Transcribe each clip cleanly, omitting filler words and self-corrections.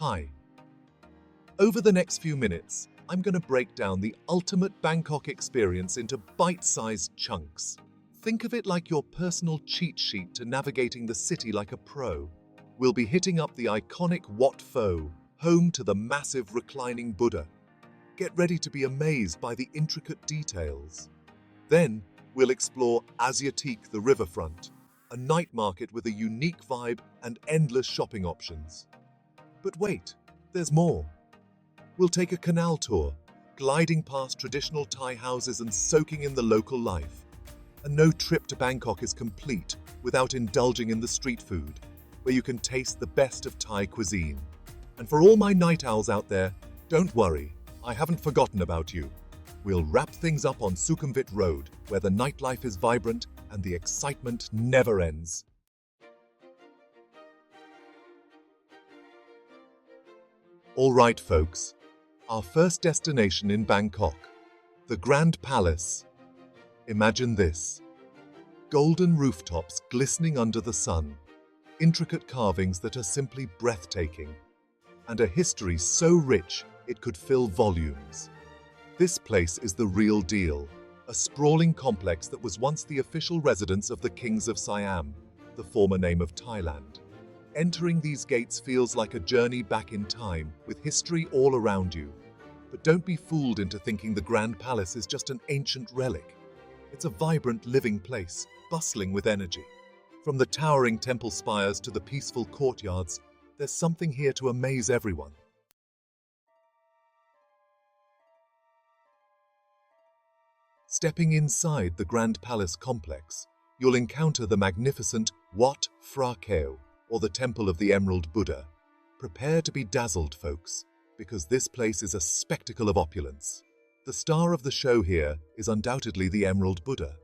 Hi. Over the next few minutes, I'm going to break down the ultimate Bangkok experience into bite-sized chunks. Think of it like your personal cheat sheet to navigating the city like a pro. We'll be hitting up the iconic Wat Pho, home to the massive reclining Buddha. Get ready to be amazed by the intricate details. Then, we'll explore Asiatique, the riverfront, a night market with a unique vibe and endless shopping options. But wait, there's more. We'll take a canal tour, gliding past traditional Thai houses and soaking in the local life. And no trip to Bangkok is complete without indulging in the street food, where you can taste the best of Thai cuisine. And for all my night owls out there, don't worry, I haven't forgotten about you. We'll wrap things up on Sukhumvit Road, where the nightlife is vibrant and the excitement never ends. All right, folks. Our first destination in Bangkok, the Grand Palace. Imagine this. Golden rooftops glistening under the sun, intricate carvings that are simply breathtaking, and a history so rich it could fill volumes. This place is the real deal, a sprawling complex that was once the official residence of the kings of Siam, the former name of Thailand. Entering these gates feels like a journey back in time, with history all around you. But don't be fooled into thinking the Grand Palace is just an ancient relic. It's a vibrant living place, bustling with energy. From the towering temple spires to the peaceful courtyards, there's something here to amaze everyone. Stepping inside the Grand Palace complex, you'll encounter the magnificent Wat Phra Kaeo, or the Temple of the Emerald Buddha. Prepare to be dazzled, folks, because this place is a spectacle of opulence. The star of the show here is undoubtedly the Emerald Buddha.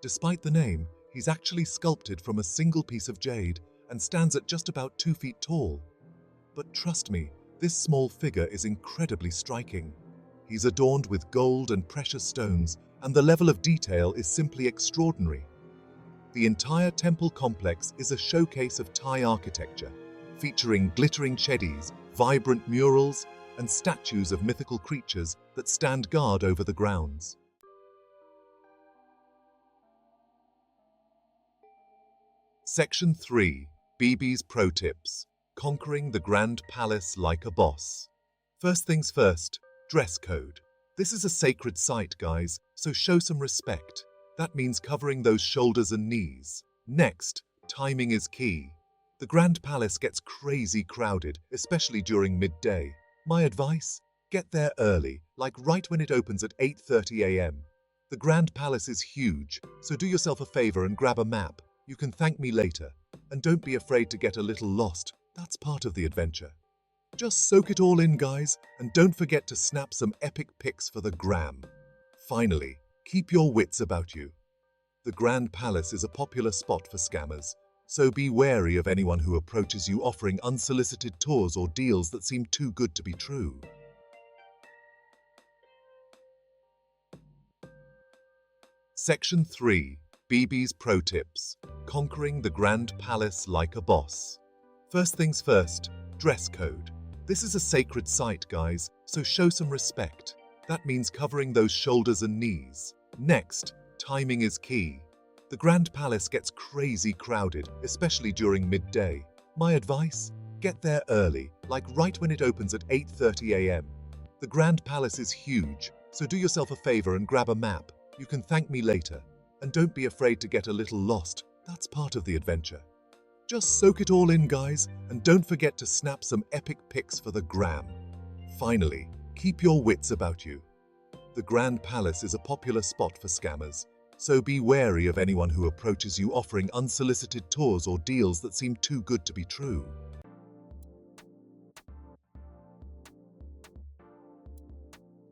Despite the name, he's actually sculpted from a single piece of jade and stands at just about 2 feet tall. But trust me, this small figure is incredibly striking. He's adorned with gold and precious stones, and the level of detail is simply extraordinary. The entire temple complex is a showcase of Thai architecture, featuring glittering chedis, vibrant murals, and statues of mythical creatures that stand guard over the grounds. Section 3. BB's Pro Tips. Conquering the Grand Palace like a boss. First things first, dress code. This is a sacred site, guys, so show some respect. That means covering those shoulders and knees. Next, timing is key. The Grand Palace gets crazy crowded, especially during midday. My advice? Get there early, like right when it opens at 8:30 a.m. The Grand Palace is huge, so do yourself a favor and grab a map. You can thank me later. And don't be afraid to get a little lost. That's part of the adventure. Just soak it all in, guys, and don't forget to snap some epic pics for the gram. Finally, keep your wits about you. The Grand Palace is a popular spot for scammers, so be wary of anyone who approaches you offering unsolicited tours or deals that seem too good to be true. Section 3. BB's Pro Tips. Conquering the Grand Palace like a boss. First things first, dress code. This is a sacred site, guys, so show some respect. That means covering those shoulders and knees. Next, timing is key. The Grand Palace gets crazy crowded, especially during midday. My advice? Get there early, like right when it opens at 8:30 a.m. The Grand Palace is huge, so do yourself a favor and grab a map. You can thank me later. And don't be afraid to get a little lost. That's part of the adventure. Just soak it all in, guys, and don't forget to snap some epic pics for the gram. Finally, keep your wits about you. The Grand Palace is a popular spot for scammers, so be wary of anyone who approaches you offering unsolicited tours or deals that seem too good to be true.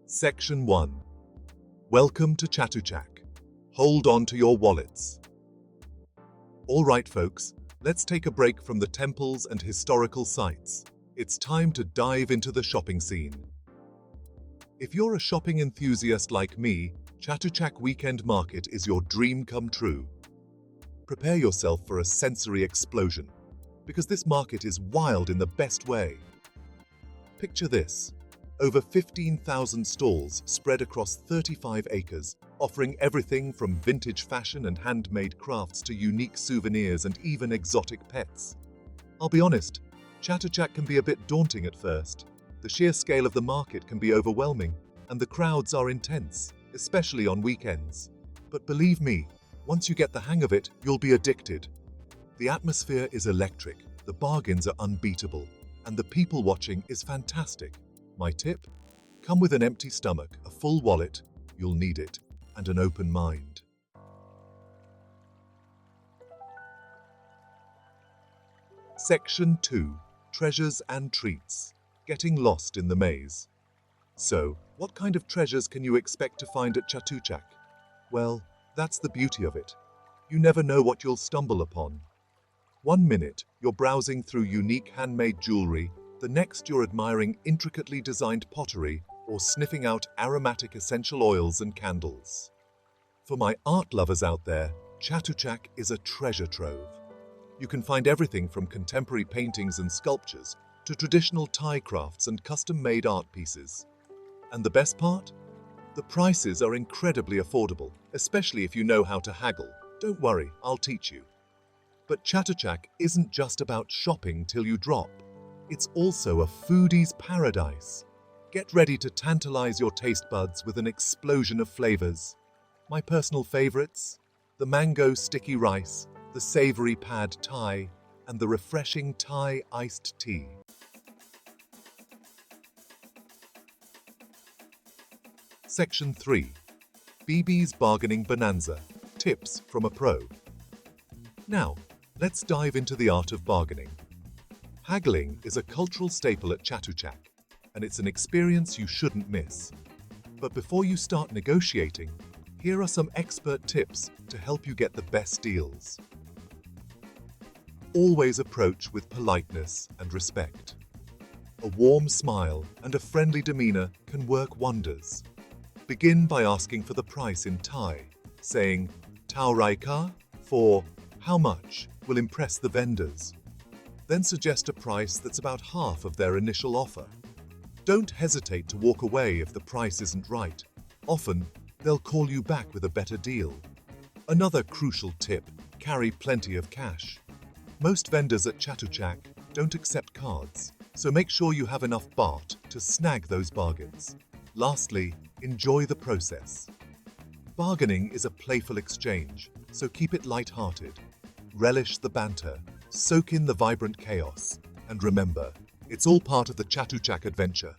Section 1. Welcome to Chatuchak. Hold on to your wallets. All right, folks, let's take a break from the temples and historical sites. It's time to dive into the shopping scene. If you're a shopping enthusiast like me, Chatuchak Weekend Market is your dream come true. Prepare yourself for a sensory explosion, because this market is wild in the best way. Picture this. Over 15,000 stalls spread across 35 acres, offering everything from vintage fashion and handmade crafts to unique souvenirs and even exotic pets. I'll be honest, Chatuchak can be a bit daunting at first. The sheer scale of the market can be overwhelming, and the crowds are intense, especially on weekends. But believe me, once you get the hang of it, you'll be addicted. The atmosphere is electric, the bargains are unbeatable, and the people watching is fantastic. My tip? Come with an empty stomach, a full wallet, you'll need it, and an open mind. Section 2. Treasures and Treats. Getting lost in the maze. So, what kind of treasures can you expect to find at Chatuchak? Well, that's the beauty of it. You never know what you'll stumble upon. One minute, you're browsing through unique handmade jewelry, the next you're admiring intricately designed pottery or sniffing out aromatic essential oils and candles. For my art lovers out there, Chatuchak is a treasure trove. You can find everything from contemporary paintings and sculptures to traditional Thai crafts and custom-made art pieces. And the best part? The prices are incredibly affordable, especially if you know how to haggle. Don't worry, I'll teach you. But Chatuchak isn't just about shopping till you drop. It's also a foodie's paradise. Get ready to tantalize your taste buds with an explosion of flavors. My personal favorites? The mango sticky rice, the savory pad Thai, and the refreshing Thai iced tea. Section 3. BB's Bargaining Bonanza. Tips from a Pro. Now, let's dive into the art of bargaining. Haggling is a cultural staple at Chatuchak, and it's an experience you shouldn't miss. But before you start negotiating, here are some expert tips to help you get the best deals. Always approach with politeness and respect. A warm smile and a friendly demeanor can work wonders. Begin by asking for the price in Thai, saying "Tao Rai Ka" for "how much" will impress the vendors. Then suggest a price that's about half of their initial offer. Don't hesitate to walk away if the price isn't right. Often, they'll call you back with a better deal. Another crucial tip, carry plenty of cash. Most vendors at Chatuchak don't accept cards, so make sure you have enough baht to snag those bargains. Lastly, enjoy the process. Bargaining is a playful exchange, so keep it light-hearted. Relish the banter, soak in the vibrant chaos, and remember, it's all part of the Chatuchak adventure.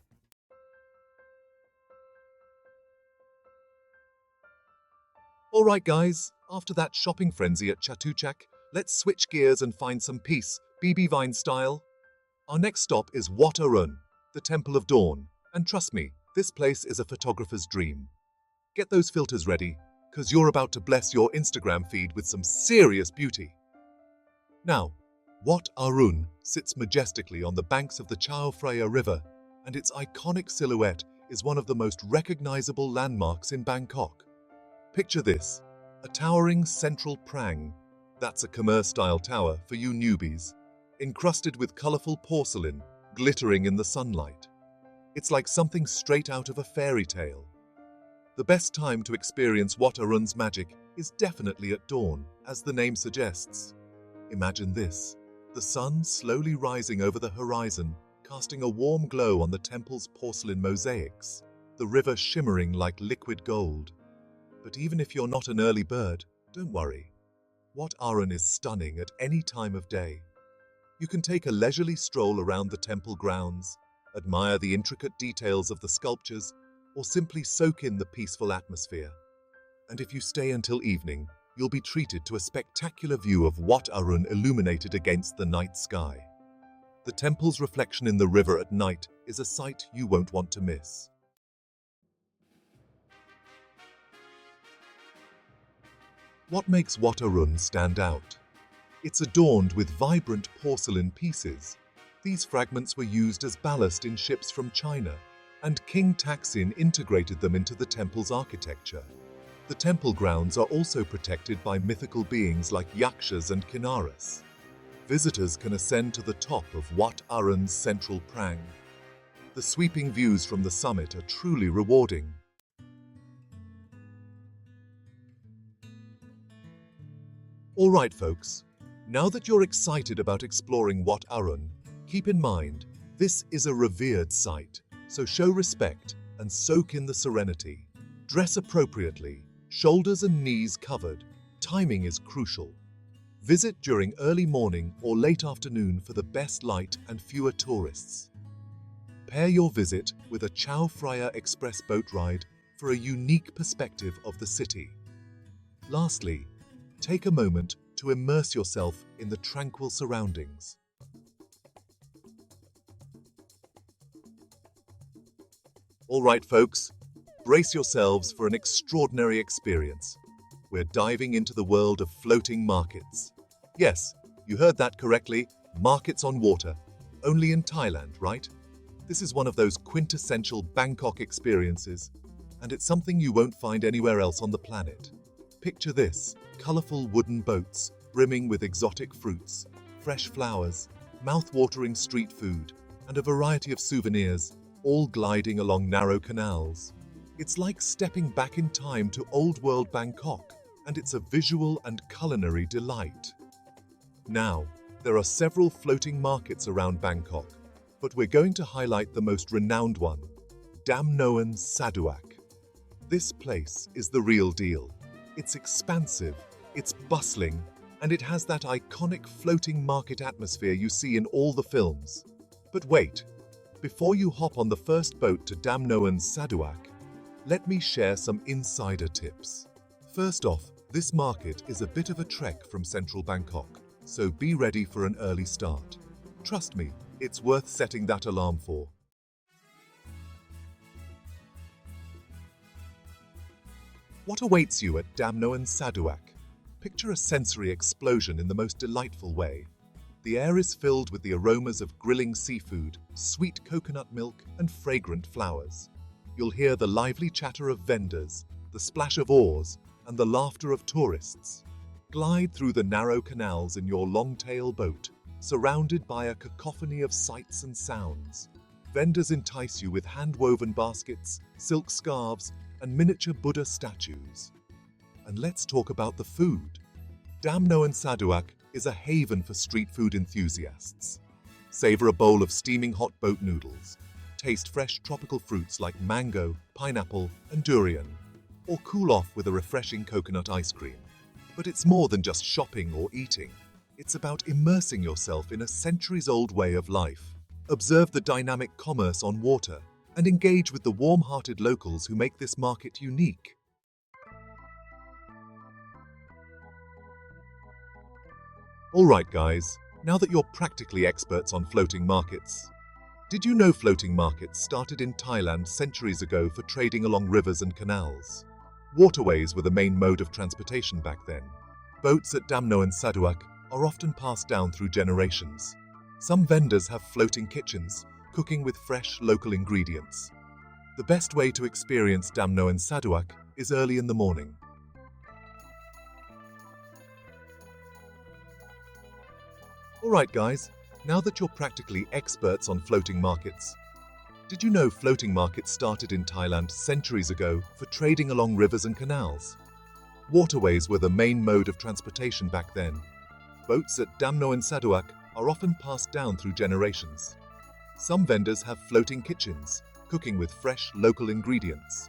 Alright guys, after that shopping frenzy at Chatuchak, let's switch gears and find some peace, BB Vine style. Our next stop is Wat Arun, the Temple of Dawn, and trust me, this place is a photographer's dream. Get those filters ready, because you're about to bless your Instagram feed with some serious beauty. Now, Wat Arun sits majestically on the banks of the Chao Phraya River, and its iconic silhouette is one of the most recognizable landmarks in Bangkok. Picture this, a towering central prang, that's a Khmer-style tower for you newbies, encrusted with colorful porcelain, glittering in the sunlight. It's like something straight out of a fairy tale. The best time to experience Wat Arun's magic is definitely at dawn, as the name suggests. Imagine this, the sun slowly rising over the horizon, casting a warm glow on the temple's porcelain mosaics, the river shimmering like liquid gold. But even if you're not an early bird, don't worry. Wat Arun is stunning at any time of day. You can take a leisurely stroll around the temple grounds, admire the intricate details of the sculptures, or simply soak in the peaceful atmosphere. And if you stay until evening, you'll be treated to a spectacular view of Wat Arun illuminated against the night sky. The temple's reflection in the river at night is a sight you won't want to miss. What makes Wat Arun stand out? It's adorned with vibrant porcelain pieces. These fragments were used as ballast in ships from China, and King Taksin integrated them into the temple's architecture. The temple grounds are also protected by mythical beings like Yakshas and Kinnaras. Visitors can ascend to the top of Wat Arun's central prang. The sweeping views from the summit are truly rewarding. All right, folks. Now that you're excited about exploring Wat Arun, keep in mind, this is a revered site, so show respect and soak in the serenity. Dress appropriately, shoulders and knees covered. Timing is crucial. Visit during early morning or late afternoon for the best light and fewer tourists. Pair your visit with a Chao Phraya Express boat ride for a unique perspective of the city. Lastly, take a moment to immerse yourself in the tranquil surroundings. All right, folks, brace yourselves for an extraordinary experience. We're diving into the world of floating markets. Yes, you heard that correctly, markets on water. Only in Thailand, right? This is one of those quintessential Bangkok experiences, and it's something you won't find anywhere else on the planet. Picture this, colorful wooden boats brimming with exotic fruits, fresh flowers, mouth-watering street food, and a variety of souvenirs, all gliding along narrow canals. It's like stepping back in time to old-world Bangkok, and it's a visual and culinary delight. Now, there are several floating markets around Bangkok, but we're going to highlight the most renowned one, Dam Noen Saduak. This place is the real deal. It's expansive, it's bustling, and it has that iconic floating market atmosphere you see in all the films. But wait, before you hop on the first boat to Dam Noen Saduak, let me share some insider tips. First off, this market is a bit of a trek from central Bangkok, so be ready for an early start. Trust me, it's worth setting that alarm for. What awaits you at Dam Noen Saduak? Picture a sensory explosion in the most delightful way. The air is filled with the aromas of grilling seafood, sweet coconut milk, and fragrant flowers. You'll hear the lively chatter of vendors, the splash of oars, and the laughter of tourists. Glide through the narrow canals in your long-tail boat, surrounded by a cacophony of sights and sounds. Vendors entice you with hand-woven baskets, silk scarves, and miniature Buddha statues. And let's talk about the food. Dam Noen Saduak is a haven for street food enthusiasts. Savor a bowl of steaming hot boat noodles. Taste fresh tropical fruits like mango, pineapple, and durian. Or cool off with a refreshing coconut ice cream. But it's more than just shopping or eating. It's about immersing yourself in a centuries-old way of life. Observe the dynamic commerce on water and engage with the warm-hearted locals who make this market unique. All right, guys, now that you're practically experts on floating markets, did you know floating markets started in Thailand centuries ago for trading along rivers and canals? Waterways were the main mode of transportation back then. Boats at Dam Noen Saduak are often passed down through generations. Some vendors have floating kitchens, cooking with fresh local ingredients. The best way to experience Dam Noen Saduak is early in the morning. Alright guys, now that you're practically experts on floating markets, did you know floating markets started in Thailand centuries ago for trading along rivers and canals? Waterways were the main mode of transportation back then. Boats at Dam Noen Saduak are often passed down through generations. Some vendors have floating kitchens, cooking with fresh local ingredients.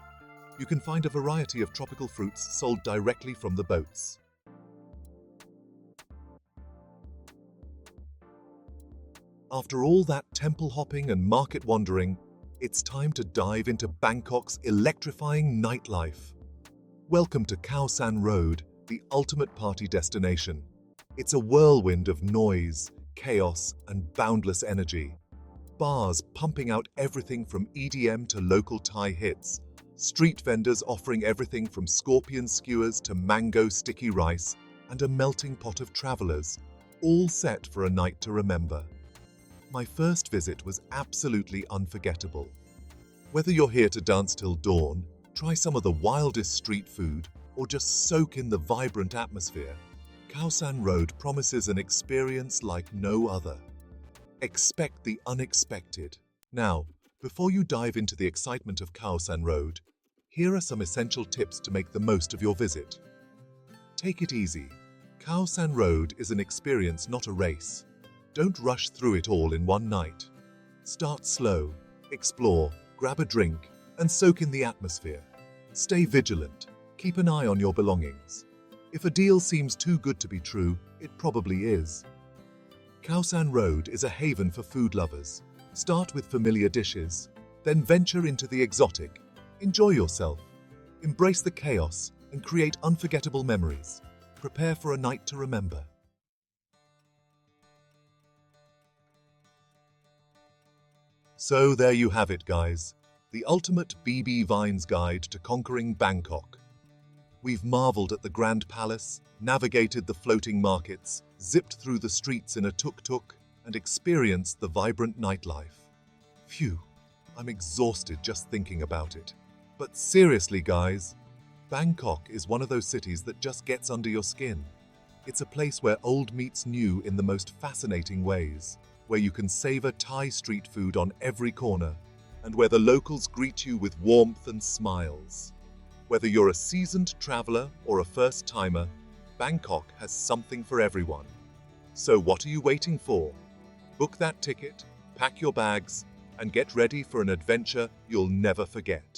You can find a variety of tropical fruits sold directly from the boats. After all that temple hopping and market wandering, it's time to dive into Bangkok's electrifying nightlife. Welcome to Khao San Road, the ultimate party destination. It's a whirlwind of noise, chaos, and boundless energy. Bars pumping out everything from EDM to local Thai hits. Street vendors offering everything from scorpion skewers to mango sticky rice, and a melting pot of travelers, all set for a night to remember. My first visit was absolutely unforgettable. Whether you're here to dance till dawn, try some of the wildest street food, or just soak in the vibrant atmosphere, Khao San Road promises an experience like no other. Expect the unexpected. Now, Before you dive into the excitement of Khao San Road, here are some essential tips to make the most of your visit. Take it easy. Khao San Road is an experience, not a race. Don't rush through it all in one night. Start slow, explore, grab a drink, and soak in the atmosphere. Stay vigilant. Keep an eye on your belongings. If a deal seems too good to be true, it probably is. Khao San Road is a haven for food lovers. Start with familiar dishes, then venture into the exotic. Enjoy yourself. Embrace the chaos and create unforgettable memories. Prepare for a night to remember. So there you have it, guys. The ultimate BB Vines guide to conquering Bangkok. We've marveled at the Grand Palace, navigated the floating markets, zipped through the streets in a tuk-tuk, and experienced the vibrant nightlife. Phew, I'm exhausted just thinking about it. But seriously, guys, Bangkok is one of those cities that just gets under your skin. It's a place where old meets new in the most fascinating ways, where you can savor Thai street food on every corner, and where the locals greet you with warmth and smiles. Whether you're a seasoned traveler or a first-timer, Bangkok has something for everyone. So what are you waiting for? Book that ticket, pack your bags, and get ready for an adventure you'll never forget.